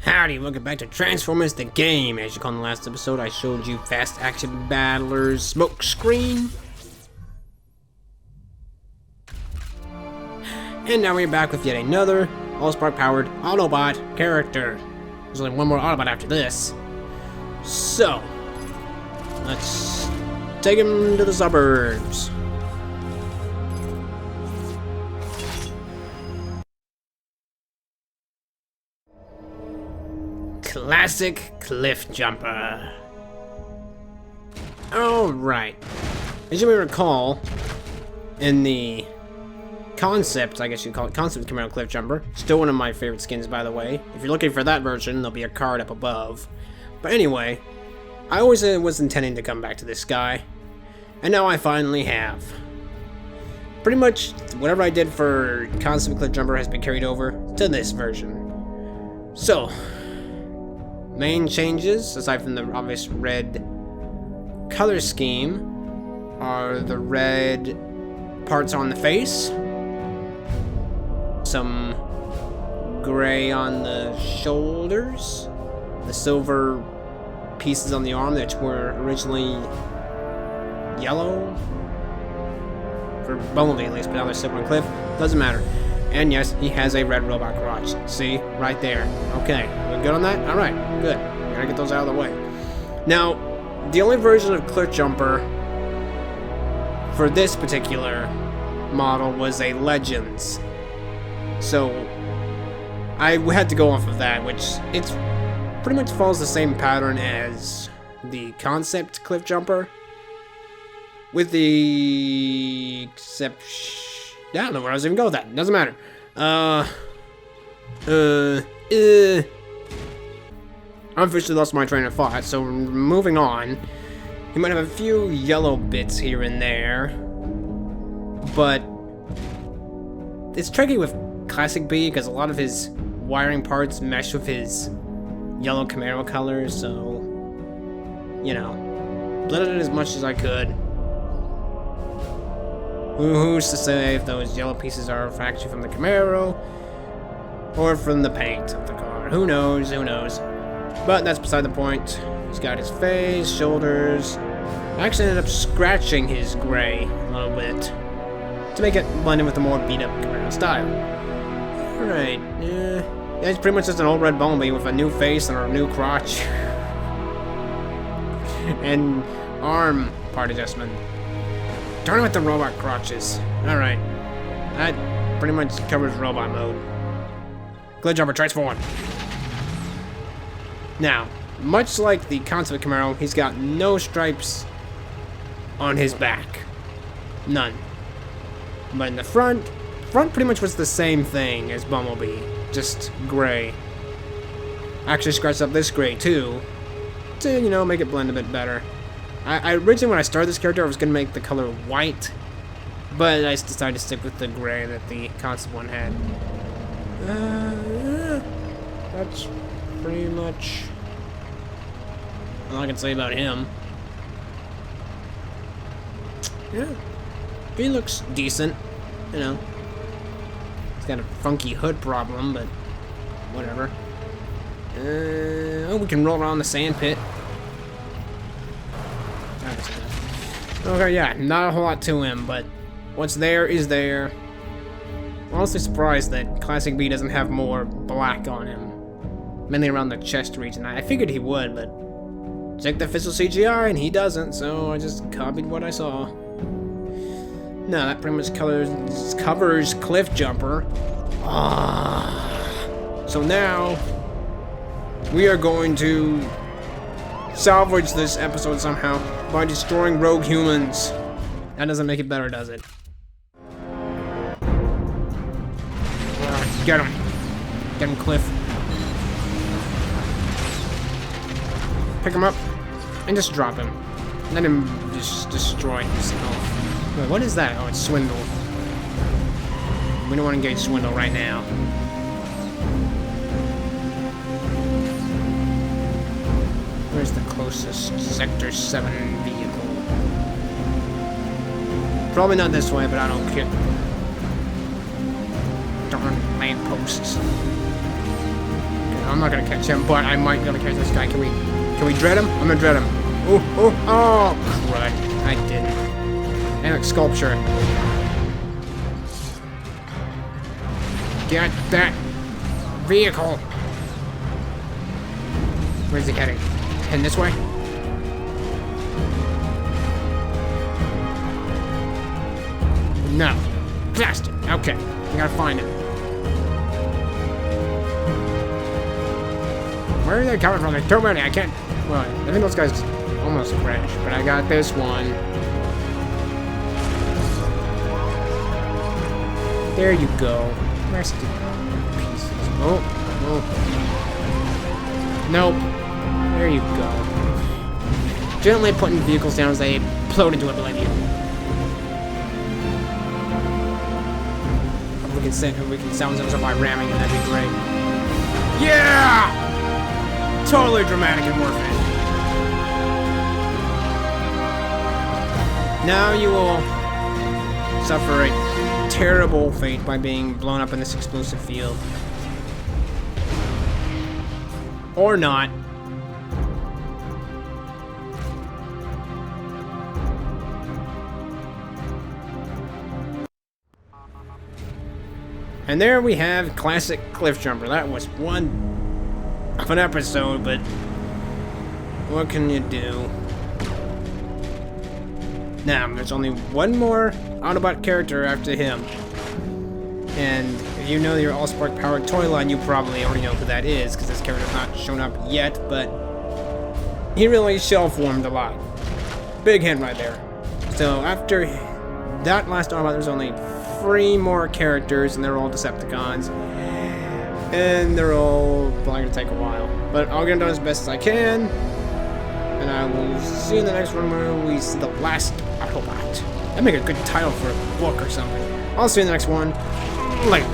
Howdy, welcome back to Transformers the Game. As you call in the last episode, I showed you Fast Action Battlers smoke screen. And now we're back with yet another Allspark Powered Autobot character. There's only one more Autobot after this. So, let's take him to the suburbs. Classic Cliffjumper. Alright. As you may recall, in the concept, I guess you'd call it, concept Camaro Cliffjumper, still one of my favorite skins, by the way. If you're looking for that version, there'll be a card up above. But anyway, I always was intending to come back to this guy, and now I finally have. Pretty much, whatever I did for concept Cliffjumper has been carried over to this version. So, main changes, aside from the obvious red color scheme, are the red parts on the face, some gray on the shoulders, the silver pieces on the arm that were originally yellow, for Bumblebee at least, but now they're silver on Cliff, doesn't matter. And yes, he has a red robot crotch. See? Right there. Okay. We good on that? Alright. Good. Gotta get those out of the way. Now, the only version of Cliffjumper for this particular model was a Legends. So, I had to go off of that, which it's pretty much follows the same pattern as the concept Cliffjumper. With the exception... I don't know where I was even going with that. Doesn't matter. I officially lost my train of thought, so moving on. He might have a few yellow bits here and there, but it's tricky with Classic B because a lot of his wiring parts mesh with his yellow Camaro color, so, you know, blended it as much as I could. Who's to say if those yellow pieces are actually from the Camaro or from the paint of the car? Who knows? Who knows? But that's beside the point. He's got his face, shoulders. I actually ended up scratching his gray a little bit to make it blend in with the more beat-up Camaro style. Alright, yeah, it's pretty much just an old red Bumblebee with a new face and a new crotch and arm part adjustment. Darn it with the robot crotches. Alright. That pretty much covers robot mode. Cliffjumper, transform. Now, much like the concept Camaro, he's got no stripes on his back. None. But in the front pretty much was the same thing as Bumblebee. Just gray. Actually scratched up this gray too, to, you know, make it blend a bit better. I originally, when I started this character, I was going to make the color white, but I decided to stick with the gray that the concept one had. Yeah, that's pretty much all I can say about him. Yeah, he looks decent, you know. He's got a funky hood problem, but whatever. Oh, we can roll around the sand pit. Okay, yeah, not a whole lot to him, but what's there is there. I'm honestly surprised that Classic B doesn't have more black on him. Mainly around the chest region. I figured he would, but check the official CGI and he doesn't, so I just copied what I saw. No, that pretty much covers Cliffjumper. So now, we are going to salvage this episode somehow by destroying rogue humans. That doesn't make it better, does it? Get him. Get him, Cliff. Pick him up and just drop him. Let him just destroy himself. Wait, what is that? Oh, it's Swindle. We don't want to engage Swindle right now. Where's the closest Sector 7 vehicle? Probably not this way, but I don't care. Darn lampposts. I'm not gonna catch him, but I might be able to catch this guy. Can we dread him? I'm gonna dread him. Oh, crud. I didn't. And like sculpture. Get that vehicle. Where's he heading? Heading this way? No. Blasted. Okay. We gotta find him. Where are they coming from? There's too many. I can't. Well, I think those guys almost crashed, but I got this one. There you go. Rest in pieces. Oh. Nope. There you go. Gently putting vehicles down as they implode into oblivion. If we can sound them by ramming it, that'd be great. Yeah! Totally dramatic and worth it. Now you will suffer a terrible fate by being blown up in this explosive field. Or not. And there we have classic Cliffjumper. That was one of an episode, but what can you do? Now, there's only one more Autobot character after him. And if you know your Allspark Powered toy line, you probably already know who that is, because this character's not shown up yet, but he really shell-formed a lot. Big hint right there. So after that last Autobot, there's only 3 more characters, and they're all Decepticons. And they're all probably going to take a while. But I'll get it done as best as I can. And I will see you in the next one where we see the last Autobot. That'd make a good title for a book or something. I'll see you in the next one. Later.